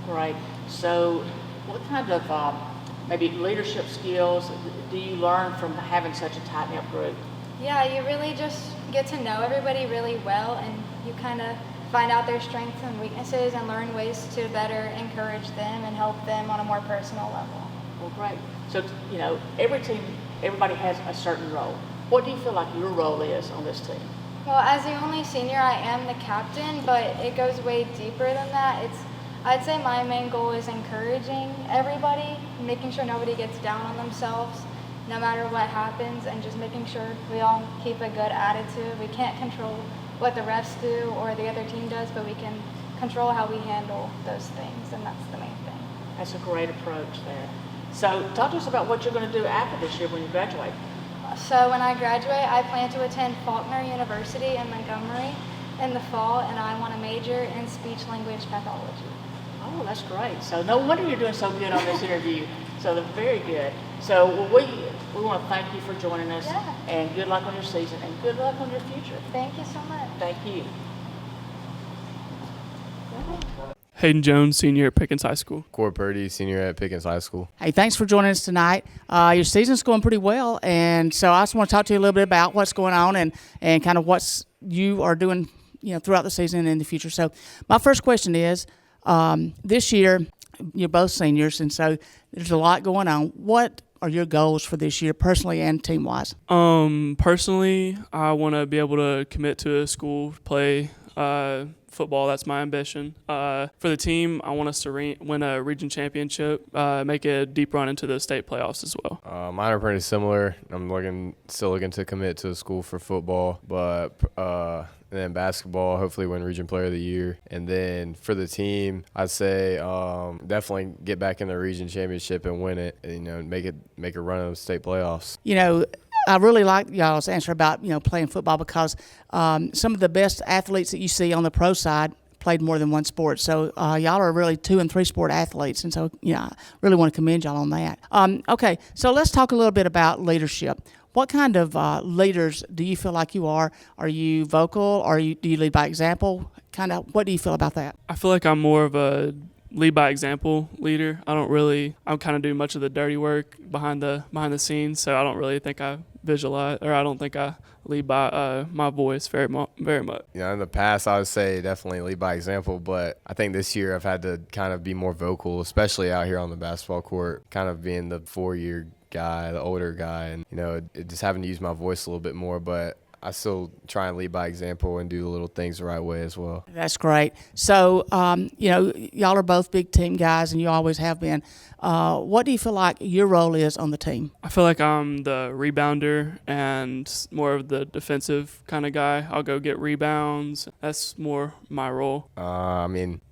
Great. So what kind of maybe leadership skills do you learn from having such a tight-knit group? Yeah, you really just get to know everybody really well, and you kind of find out their strengths and weaknesses and learn ways to better encourage them and help them on a more personal level. Well, great. So, every team, everybody has a certain role. What do you feel like your role is on this team? Well, as the only senior, I am the captain, but it goes way deeper than that. I'd say my main goal is encouraging everybody, making sure nobody gets down on themselves, no matter what happens, and just making sure we all keep a good attitude. We can't control what the refs do or the other team does, but we can control how we handle those things, and that's the main thing. That's a great approach there. So talk to us about what you're going to do after this year when you graduate. So when I graduate, I plan to attend Faulkner University in Montgomery in the fall, and I want to major in speech-language pathology. Oh, that's great. So no wonder you're doing so good on this interview. So they're very good. So we want to thank you for joining us, and good luck on your season, and good luck on your future. Thank you so much. Thank you. Hayden Jones, senior at Pickens High School. Core Purdy, senior at Pickens High School. Hey, thanks for joining us tonight. Your season's going pretty well, and so I just want to talk to you a little bit about what's going on and kind of what you are doing, throughout the season and in the future. So my first question is, this year, you're both seniors, and so there's a lot going on. What are your goals for this year, personally and team-wise? Personally, I want to be able to commit to a school, play Football, that's my ambition. For the team, I want us to win a region championship, make a deep run into the state playoffs as well. Mine are pretty similar. I'm still looking to commit to a school for football, but and then basketball, hopefully win Region Player of the Year. And then for the team, I'd say definitely get back in the region championship and win it. And, make a run of the state playoffs. I really like y'all's answer about playing football because some of the best athletes that you see on the pro side played more than one sport. So y'all are really 2- and 3-sport athletes, and so I really want to commend y'all on that. Okay, so let's talk a little bit about leadership. What kind of leaders do you feel like you are? Are you vocal? Do you lead by example? What do you feel about that? I feel like I'm more of a lead by example leader. I kind of do much of the dirty work behind the scenes, so I don't really think I visualize, or I don't think I lead by my voice very much. In the past, I would say definitely lead by example, but I think this year I've had to kind of be more vocal, especially out here on the basketball court, kind of being the 4-year guy, the older guy, and just having to use my voice a little bit more, but I still try and lead by example and do the little things the right way as well. That's great. So, y'all are both big team guys, and you always have been. What do you feel like your role is on the team? I feel like I'm the rebounder and more of the defensive kind of guy. I'll go get rebounds. That's more my role. I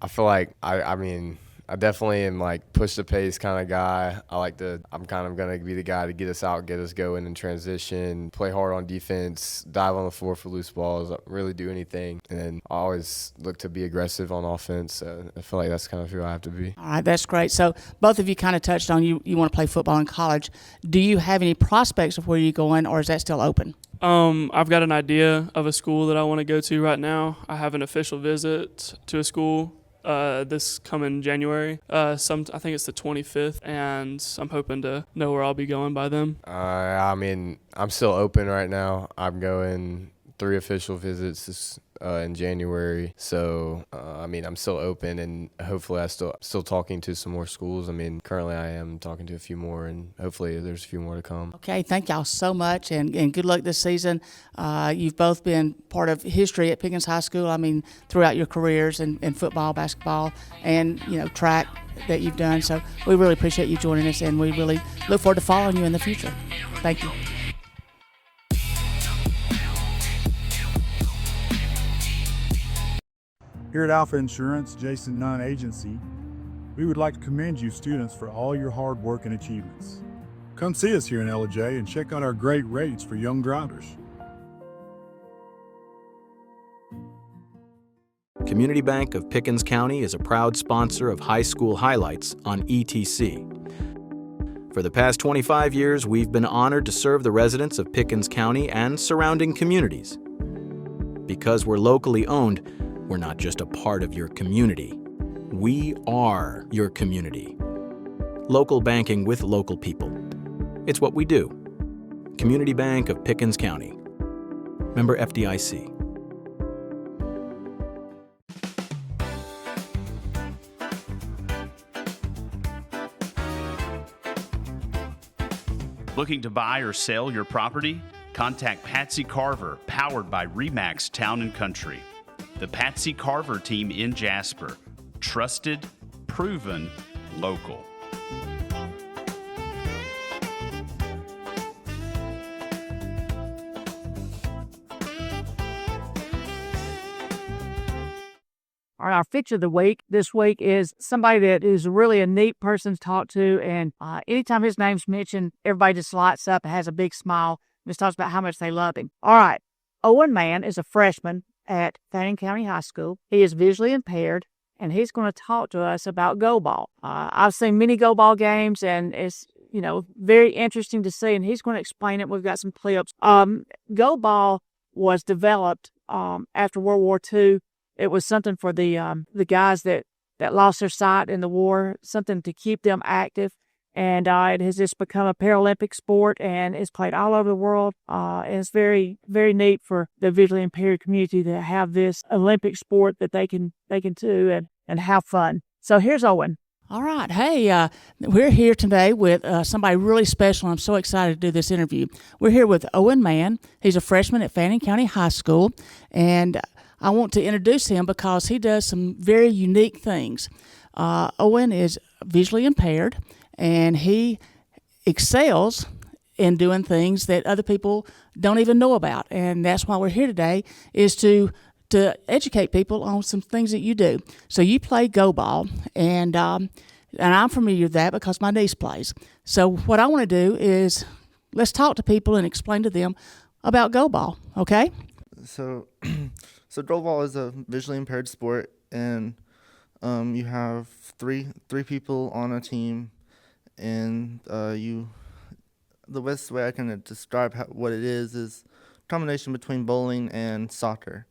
feel like I definitely am push the pace kind of guy. I'm kind of going to be the guy to get us out, get us going in transition, play hard on defense, dive on the floor for loose balls, really do anything. And then I always look to be aggressive on offense. I feel like that's kind of who I have to be. All right, that's great. So both of you kind of touched on you want to play football in college. Do you have any prospects of where you're going, or is that still open? I've got an idea of a school that I want to go to right now. I have an official visit to a school this coming January. I think it's the 25th, and I'm hoping to know where I'll be going by then. I'm still open right now. I'm going 3 official visits in January. So, I'm still open, and hopefully I still talking to some more schools. Currently I am talking to a few more, and hopefully there's a few more to come. Okay, thank y'all so much, and good luck this season. You've both been part of history at Pickens High School, throughout your careers in football, basketball, and, track that you've done. So we really appreciate you joining us, and we really look forward to following you in the future. Thank you. Here at Alfa Insurance, Jason Nunn Agency, we would like to commend you students for all your hard work and achievements. Come see us here in Ellijay and check out our great rates for young drivers. Community Bank of Pickens County is a proud sponsor of High School Highlights on ETC. For the past 25 years, we've been honored to serve the residents of Pickens County and surrounding communities. Because we're locally owned, we're not just a part of your community. We are your community. Local banking with local people. It's what we do. Community Bank of Pickens County. Member FDIC. Looking to buy or sell your property? Contact Patsy Carver, powered by REMAX Town and Country. The Patsy Carver team in Jasper. Trusted, proven, local. All right, our feature of the week this week is somebody that is really a neat person to talk to, and anytime his name's mentioned, everybody just lights up and has a big smile. Just talks about how much they love him. All right, Owen Mann is a freshman at Fannin County High School. He is visually impaired, and he's going to talk to us about go ball. I've seen many go ball games, and it's very interesting to see, and he's going to explain it. We've got some clips. Go ball was developed after World War II. It was something for the guys that lost their sight in the war, something to keep them active. And it has just become a Paralympic sport, and it's played all over the world. And it's very, very neat for the visually impaired community to have this Olympic sport that they can do and have fun. So here's Owen. All right. Hey, we're here today with somebody really special. I'm so excited to do this interview. We're here with Owen Mann. He's a freshman at Fannin County High School, and I want to introduce him because he does some very unique things. Owen is visually impaired, and he excels in doing things that other people don't even know about. And that's why we're here today, is to educate people on some things that you do. So you play go ball, and I'm familiar with that because my niece plays. So what I want to do is let's talk to people and explain to them about go ball, okay? So go ball is a visually impaired sport, and you have three people on a team, and the best way I can describe what it is a combination between bowling and soccer.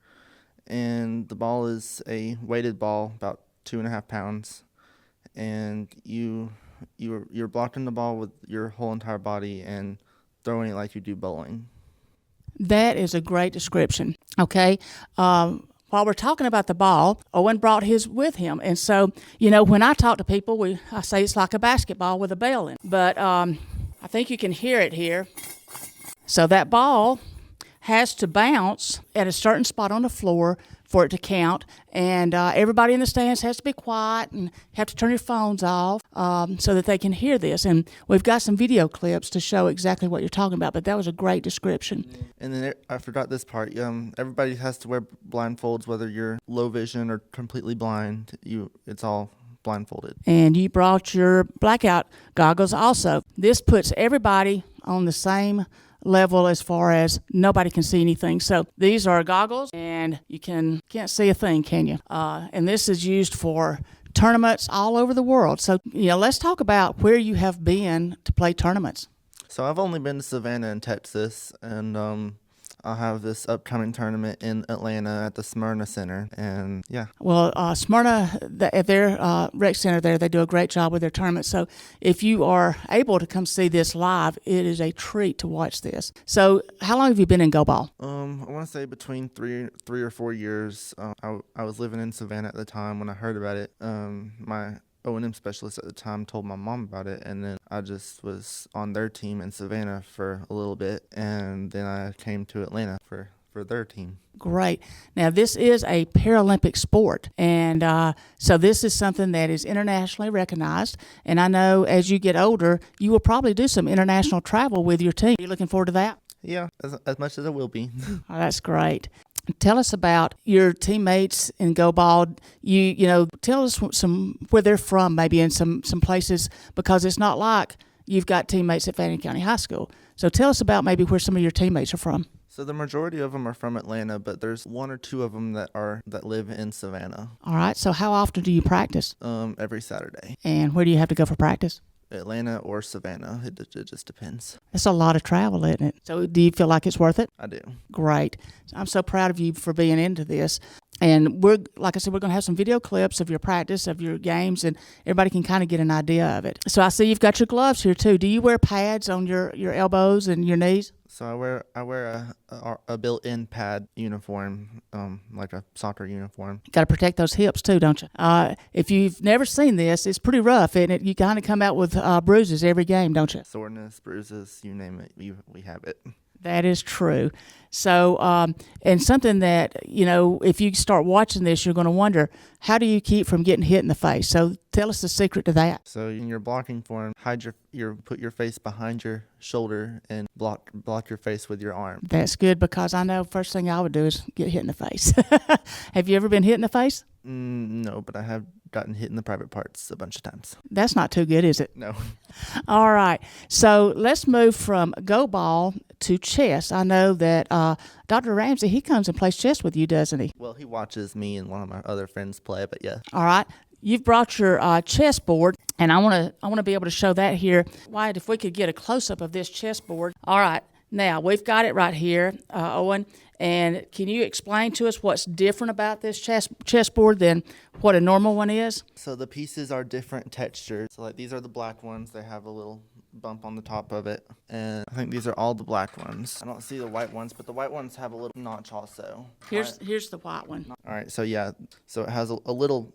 And the ball is a weighted ball, about 2.5 pounds, and you're blocking the ball with your whole entire body and throwing it like you do bowling. That is a great description. Okay. While we're talking about the ball, Owen brought his with him, and so when I talk to people, I say it's like a basketball with a bell in it. But I think you can hear it here. So that ball has to bounce at a certain spot on the floor for it to count, and everybody in the stands has to be quiet and have to turn your phones off so that they can hear this. And we've got some video clips to show exactly what you're talking about, but that was a great description. And then I forgot this part. Everybody has to wear blindfolds, whether you're low vision or completely blind. It's all blindfolded. And you brought your blackout goggles also. This puts everybody on the same level as far as nobody can see anything. So these are goggles, and you can't see a thing, can you? And this is used for tournaments all over the world. So let's talk about where you have been to play tournaments. So I've only been to Savannah and Texas, and I'll have this upcoming tournament in Atlanta at the Smyrna Center, and yeah. Well, Smyrna, at their rec center there, they do a great job with their tournament. So if you are able to come see this live, it is a treat to watch this. So how long have you been in go ball? I want to say between three or 4 years. I was living in Savannah at the time when I heard about it. My O&M specialist at the time told my mom about it, and then I just was on their team in Savannah for a little bit, and then I came to Atlanta for their team. Great. Now, this is a Paralympic sport, and so this is something that is internationally recognized, and I know as you get older, you will probably do some international travel with your team. Are you looking forward to that? Yeah, as much as I will be. Oh, that's great. Tell us about your teammates in go ball. You tell us some where they're from, maybe in some places, because it's not like you've got teammates at Fannin County High School. So tell us about maybe where some of your teammates are from. So the majority of them are from Atlanta, but there's 1 or 2 of them that live in Savannah. All right. So how often do you practice? Every Saturday. And where do you have to go for practice? Atlanta or Savannah. It just depends. That's a lot of travel, isn't it? So do you feel like it's worth it? I do. Great. I'm so proud of you for being into this. And like I said, we're going to have some video clips of your practice, of your games, and everybody can kind of get an idea of it. So I see you've got your gloves here too. Do you wear pads on your elbows and your knees? So I wear a built-in pad uniform, like a soccer uniform. Got to protect those hips too, don't you? If you've never seen this, it's pretty rough, isn't it? You kind of come out with bruises every game, don't you? Soreness, bruises, you name it, we have it. That is true. So, and something that, if you start watching this, you're going to wonder, how do you keep from getting hit in the face? So tell us the secret to that. So in your blocking form, put your face behind your shoulder and block your face with your arm. That's good, because I know first thing I would do is get hit in the face. Have you ever been hit in the face? No, but I have gotten hit in the private parts a bunch of times. That's not too good, is it? No. All right. So let's move from go ball to chess. I know that Dr. Ramsey, he comes and plays chess with you, doesn't he? Well, he watches me and one of my other friends play, but yeah. All right. You've brought your chess board, and I want to be able to show that here. Wyatt, if we could get a close-up of this chess board. All right. Now, we've got it right here, Owen, and can you explain to us what's different about this chessboard than what a normal one is? So the pieces are different textures. So like these are the black ones. They have a little bump on the top of it. And I think these are all the black ones. I don't see the white ones, but the white ones have a little notch also. Here's the white one. All right, so yeah, so it has a little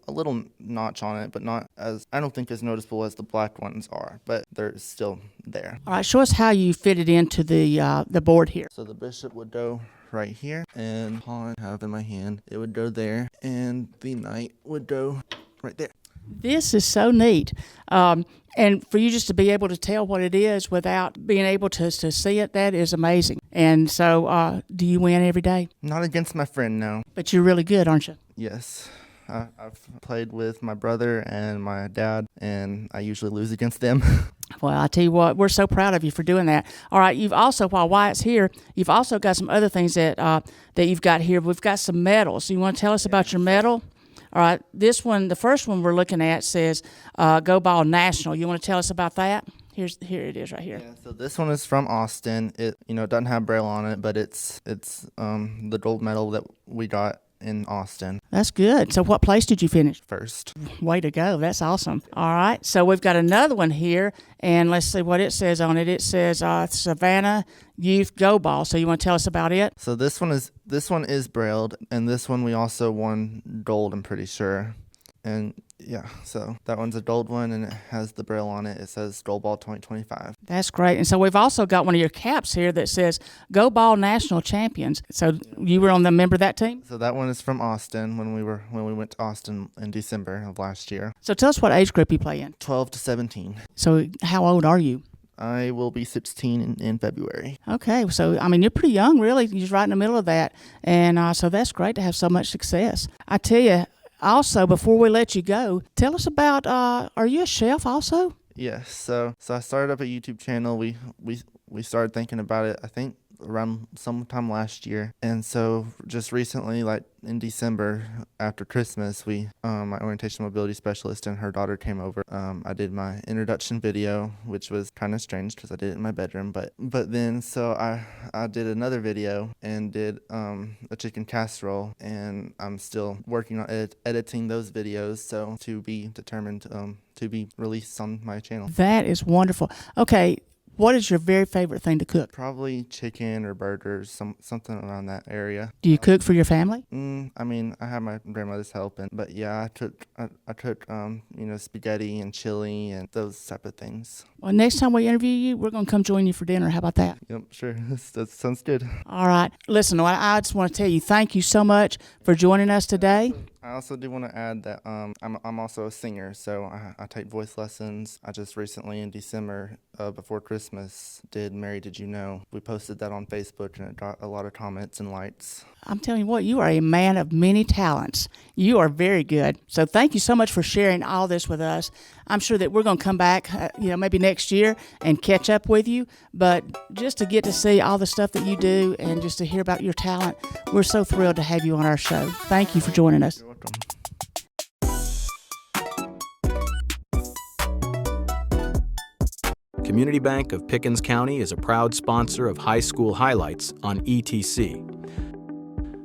notch on it, but not as, I don't think as noticeable as the black ones are, but they're still there. All right, show us how you fit it into the board here. So the bishop would go right here, and pawn I have in my hand, it would go there, and the knight would go right there. This is so neat. And for you just to be able to tell what it is without being able to see it, that is amazing. And so do you win every day? Not against my friend, no. But you're really good, aren't you? Yes. I've played with my brother and my dad, and I usually lose against them. Well, I tell you what, we're so proud of you for doing that. All right, you've also, while Wyatt's here, you've also got some other things that you've got here. We've got some medals. You want to tell us about your medal? All right, this one, the first one we're looking at says Go Ball National. You want to tell us about that? Here it is right here. Yeah, so this one is from Austin. It doesn't have Braille on it, but it's the gold medal that we got in Austin. That's good. So what place did you finish? First. Way to go. That's awesome. All right. So we've got another one here, and let's see what it says on it. It says Savannah Youth Go Ball. So you want to tell us about it? So this one is brailled, and this one we also won gold, I'm pretty sure. And yeah, so that one's a gold one, and it has the braille on it. It says Gold Ball 2025. That's great. And so we've also got one of your caps here that says Go Ball National Champions. So you were on the member of that team? So that one is from Austin when we went to Austin in December of last year. So tell us what age group you play in. 12 to 17. So how old are you? I will be 16 in February. Okay, so I mean you're pretty young, really. You're just right in the middle of that, and so that's great to have so much success. I tell you. Also, before we let you go, tell us about, are you a chef also? Yes, so I started up a YouTube channel. We started thinking about it, I think, around sometime last year. And so just recently, like in December after Christmas, my orientation mobility specialist and her daughter came over. I did my introduction video, which was kind of strange because I did it in my bedroom. But then so I did another video and did a chicken casserole, and I'm still working on editing those videos, so to be determined to be released on my channel. That is wonderful. Okay. What is your very favorite thing to cook? Probably chicken or burgers, something around that area. Do you cook for your family? I mean, I have my grandmother's help, but yeah, I cook spaghetti and chili and those type of things. Well, next time we interview you, we're going to come join you for dinner. How about that? Yep, sure. That sounds good. All right. Listen, I just want to tell you, thank you so much for joining us today. I also do want to add that I'm also a singer, so I take voice lessons. I just recently in December, before Christmas, did Mary Did You Know? We posted that on Facebook, and it got a lot of comments and likes. I'm telling you what, you are a man of many talents. You are very good. So thank you so much for sharing all this with us. I'm sure that we're going to come back, maybe next year and catch up with you. But just to get to see all the stuff that you do and just to hear about your talent, we're so thrilled to have you on our show. Thank you for joining us. You're welcome. Community Bank of Pickens County is a proud sponsor of High School Highlights on ETC.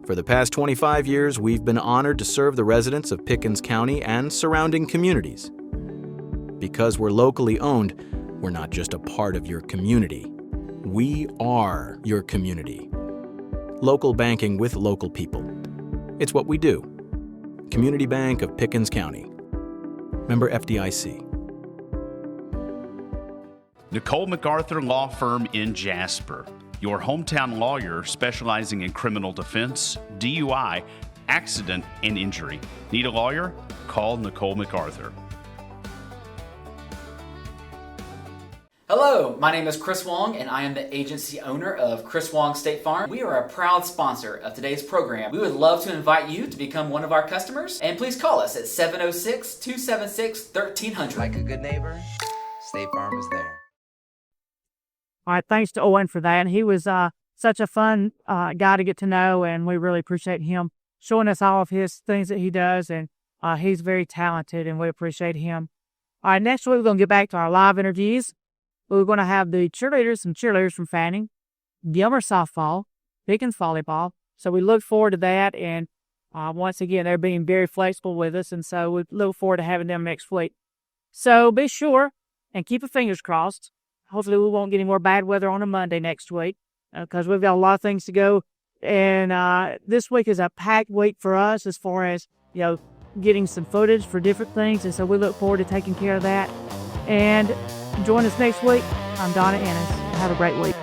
For the past 25 years, we've been honored to serve the residents of Pickens County and surrounding communities. Because we're locally owned, we're not just a part of your community. We are your community. Local banking with local people. It's what we do. Community Bank of Pickens County. Member FDIC. Nicole McArthur Law Firm in Jasper. Your hometown lawyer specializing in criminal defense, DUI, accident, and injury. Need a lawyer? Call Nicole McArthur. Hello, my name is Chris Wang, and I am the agency owner of Chris Wang State Farm. We are a proud sponsor of today's program. We would love to invite you to become one of our customers, and please call us at 706-276-1300. Like a good neighbor, State Farm is there. All right, thanks to Owen for that. He was such a fun guy to get to know, and we really appreciate him showing us all of his things that he does, and he's very talented, and we appreciate him. All right, next week we're going to get back to our live interviews. We're going to have the cheerleaders from Fanning, Gilmer softball, Pickens volleyball. So we look forward to that, and once again, they're being very flexible with us, and so we look forward to having them next week. So be sure and keep your fingers crossed. Hopefully we won't get any more bad weather on a Monday next week because we've got a lot of things to go. And this week is a packed week for us as far as, getting some footage for different things. And so we look forward to taking care of that. And join us next week. I'm Donna Ennis. Have a great week.